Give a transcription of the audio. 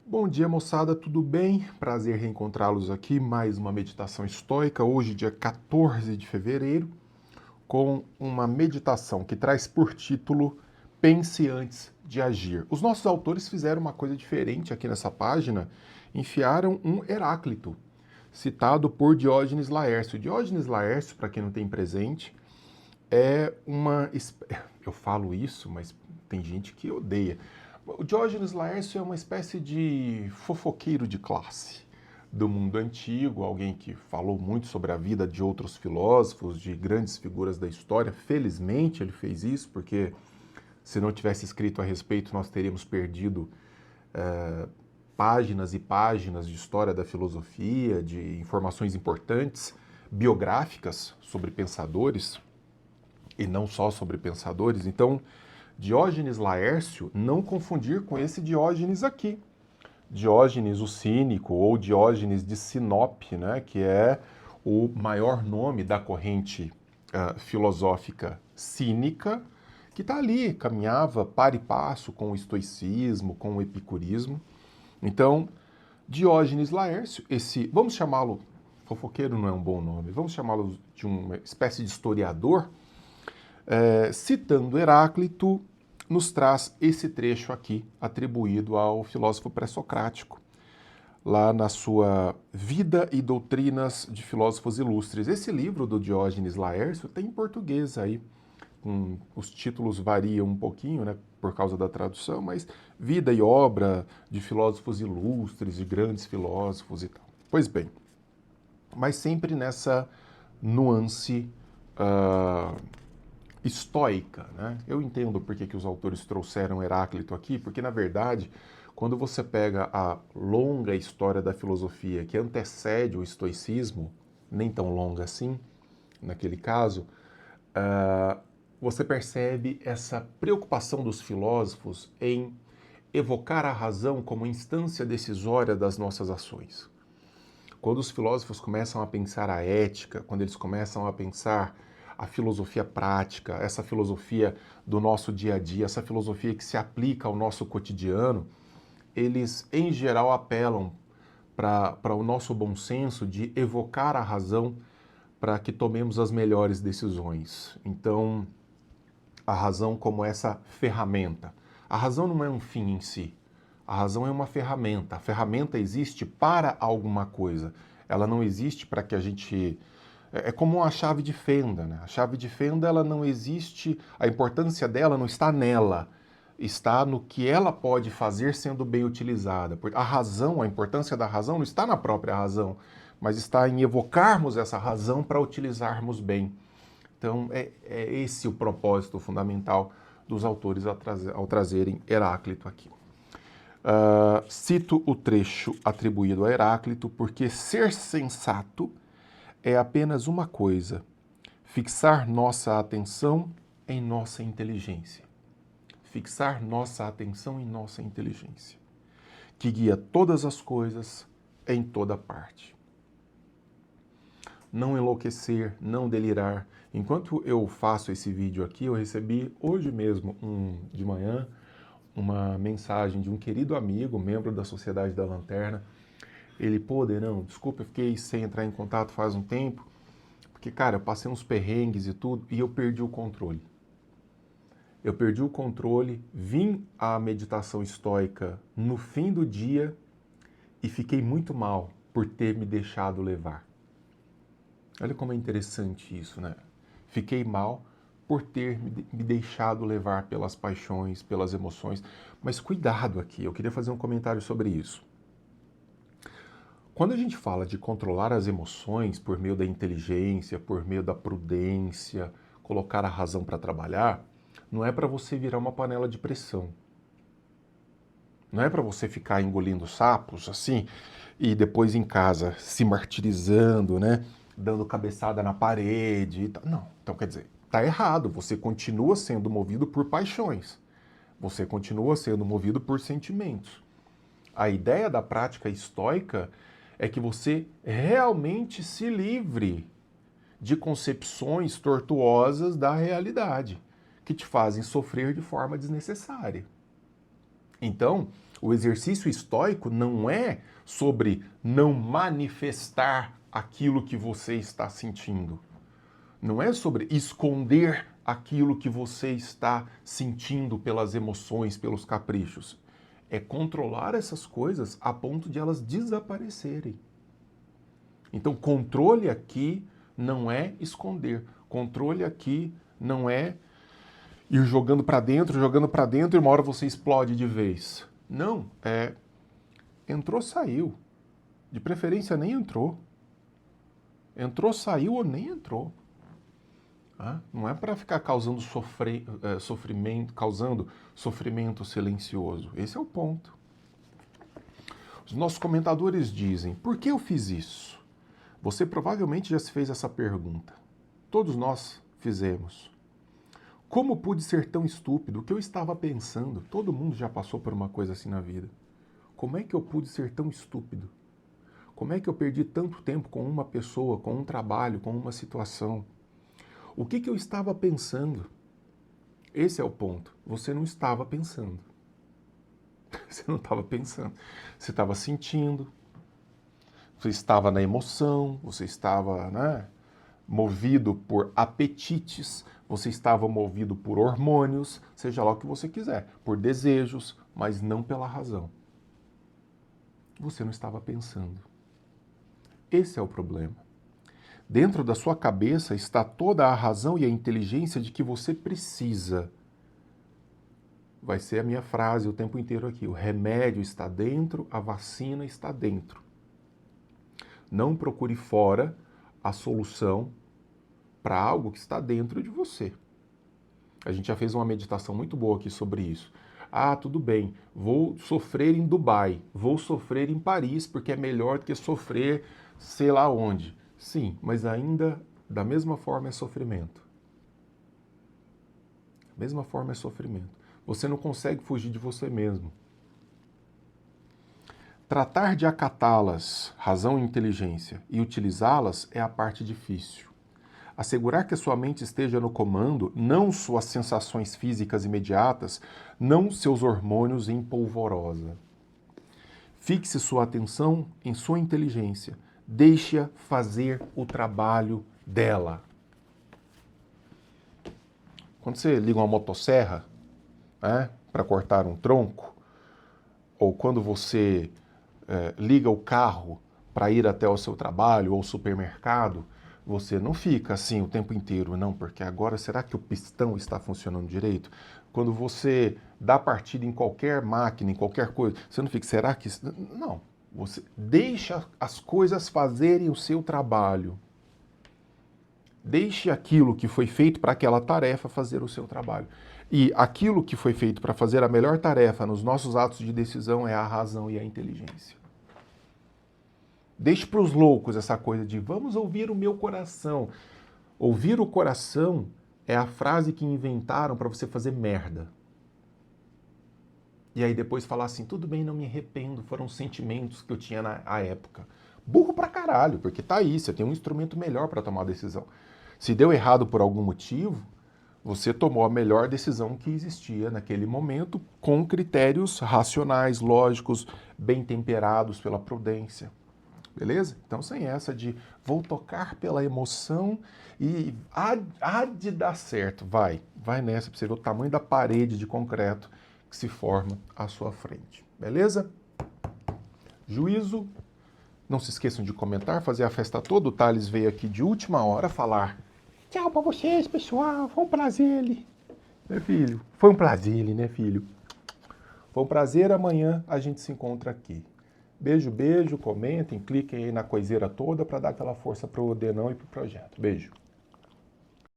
Bom dia, moçada, tudo bem? Prazer reencontrá-los aqui. Mais uma meditação estoica, hoje, dia 14 de fevereiro, com uma meditação que traz por título Pense antes de agir. Os nossos autores fizeram uma coisa diferente aqui nessa página, enfiaram um Heráclito, citado por Diógenes Laércio. Diógenes Laércio, para quem não tem presente, é uma. Eu falo isso, mas tem gente que odeia. O Diógenes Laércio é uma espécie de fofoqueiro de classe do mundo antigo, alguém que falou muito sobre a vida de outros filósofos, de grandes figuras da história. Felizmente ele fez isso, porque se não tivesse escrito a respeito, nós teríamos perdido páginas e páginas de história da filosofia, de informações importantes, biográficas sobre pensadores, e não só sobre pensadores. Então, Diógenes Laércio, não confundir com esse Diógenes aqui. Diógenes o Cínico, ou Diógenes de Sinope, né, que é o maior nome da corrente filosófica cínica, que está ali, caminhava par e passo com o estoicismo, com o epicurismo. Então, Diógenes Laércio, esse, vamos chamá-lo, fofoqueiro não é um bom nome, vamos chamá-lo de uma espécie de historiador, citando Heráclito, nos traz esse trecho aqui, atribuído ao filósofo pré-socrático, lá na sua Vida e Doutrinas de Filósofos Ilustres. Esse livro do Diógenes Laércio tem em português aí, os títulos variam um pouquinho, né, por causa da tradução, mas Vida e Obra de Filósofos Ilustres, de grandes filósofos e tal. Pois bem, mas sempre nessa nuance estoica, né? Eu entendo por que os autores trouxeram Heráclito aqui, porque na verdade, quando você pega a longa história da filosofia que antecede o estoicismo, nem tão longa assim, naquele caso, você percebe essa preocupação dos filósofos em evocar a razão como instância decisória das nossas ações. Quando os filósofos começam a pensar a ética, quando eles começam a pensar a filosofia prática, essa filosofia do nosso dia a dia, essa filosofia que se aplica ao nosso cotidiano, eles em geral apelam para o nosso bom senso de evocar a razão para que tomemos as melhores decisões. Então, a razão como essa ferramenta. A razão não é um fim em si. A razão é uma ferramenta. A ferramenta existe para alguma coisa. Ela não existe para que a gente... É como uma chave de fenda, né? A chave de fenda, ela não existe... A importância dela não está nela. Está no que ela pode fazer sendo bem utilizada. A razão, a importância da razão não está na própria razão, mas está em evocarmos essa razão para utilizarmos bem. Então, é esse o propósito fundamental dos autores ao trazerem Heráclito aqui. Cito o trecho atribuído a Heráclito, porque ser sensato é apenas uma coisa: fixar nossa atenção em nossa inteligência. Fixar nossa atenção em nossa inteligência, que guia todas as coisas em toda parte. Não enlouquecer, não delirar. Enquanto eu faço esse vídeo aqui, eu recebi hoje mesmo, de manhã, uma mensagem de um querido amigo, membro da Sociedade da Lanterna. Ele, pô, Denão, desculpa, eu fiquei sem entrar em contato faz um tempo, porque, cara, eu passei uns perrengues e tudo, e eu perdi o controle. Eu perdi o controle, vim à meditação estoica no fim do dia e fiquei muito mal por ter me deixado levar. Olha como é interessante isso, né? Fiquei mal por ter me deixado levar pelas paixões, pelas emoções. Mas cuidado aqui, eu queria fazer um comentário sobre isso. Quando a gente fala de controlar as emoções por meio da inteligência, por meio da prudência, colocar a razão para trabalhar, não é para você virar uma panela de pressão. Não é para você ficar engolindo sapos assim e depois em casa se martirizando, né? Dando cabeçada na parede e tal. Não, então quer dizer, tá errado. Você continua sendo movido por paixões. Você continua sendo movido por sentimentos. A ideia da prática estoica é que você realmente se livre de concepções tortuosas da realidade, que te fazem sofrer de forma desnecessária. Então, O exercício estoico não é sobre não manifestar aquilo que você está sentindo. Não é sobre esconder aquilo que você está sentindo pelas emoções, pelos caprichos. É controlar essas coisas a ponto de elas desaparecerem. Então, controle aqui não é esconder. Controle aqui não é ir jogando para dentro e uma hora você explode de vez. Não, entrou, saiu. De preferência nem entrou. Entrou, saiu ou nem entrou. Não é para ficar causando sofrimento silencioso. Esse é o ponto. Os nossos comentadores dizem, por que eu fiz isso? Você provavelmente já se fez essa pergunta. Todos nós fizemos. Como pude ser tão estúpido? O que eu estava pensando? Todo mundo já passou por uma coisa assim na vida. Como é que eu pude ser tão estúpido? Como é que eu perdi tanto tempo com uma pessoa, com um trabalho, com uma situação? O que eu estava pensando? Esse é o ponto. Você não estava pensando. Você não estava pensando. Você estava sentindo. Você estava na emoção. Você estava, movido por apetites. Você estava movido por hormônios. Seja lá o que você quiser. Por desejos, mas não pela razão. Você não estava pensando. Esse é o problema. Dentro da sua cabeça está toda a razão e a inteligência de que você precisa. Vai ser a minha frase o tempo inteiro aqui. O remédio está dentro, a vacina está dentro. Não procure fora a solução para algo que está dentro de você. A gente já fez uma meditação muito boa aqui sobre isso. Tudo bem, vou sofrer em Dubai, vou sofrer em Paris, porque é melhor do que sofrer sei lá onde. Sim, mas ainda, da mesma forma, é sofrimento. Da mesma forma é sofrimento. Você não consegue fugir de você mesmo. Tratar de acatá-las, razão e inteligência, e utilizá-las é a parte difícil. Assegurar que a sua mente esteja no comando, não suas sensações físicas imediatas, não seus hormônios em polvorosa. Fixe sua atenção em sua inteligência. Deixe-a fazer o trabalho dela. Quando você liga uma motosserra, para cortar um tronco, ou quando você liga o carro para ir até o seu trabalho ou supermercado, você não fica assim o tempo inteiro, não, porque agora será que o pistão está funcionando direito? Quando você dá partida em qualquer máquina, em qualquer coisa, você não fica, será que... Não. Você deixa as coisas fazerem o seu trabalho. Deixe aquilo que foi feito para aquela tarefa fazer o seu trabalho. E aquilo que foi feito para fazer a melhor tarefa nos nossos atos de decisão é a razão e a inteligência. Deixe para os loucos essa coisa de vamos ouvir o meu coração. Ouvir o coração é a frase que inventaram para você fazer merda. E aí depois falar assim, tudo bem, não me arrependo, foram sentimentos que eu tinha na época. Burro pra caralho, porque tá aí, você tem um instrumento melhor para tomar a decisão. Se deu errado por algum motivo, você tomou a melhor decisão que existia naquele momento, com critérios racionais, lógicos, bem temperados pela prudência. Beleza? Então sem essa de vou tocar pela emoção e há de dar certo. Vai nessa pra você ver o tamanho da parede de concreto que se forma à sua frente. Beleza? Juízo. Não se esqueçam de comentar, fazer a festa toda. O Thales veio aqui de última hora falar tchau pra vocês, pessoal. Foi um prazer, né, filho? Foi um prazer, né, filho? Foi um prazer. Amanhã a gente se encontra aqui. Beijo, beijo. Comentem, cliquem aí na coiseira toda para dar aquela força pro Denão e pro projeto. Beijo.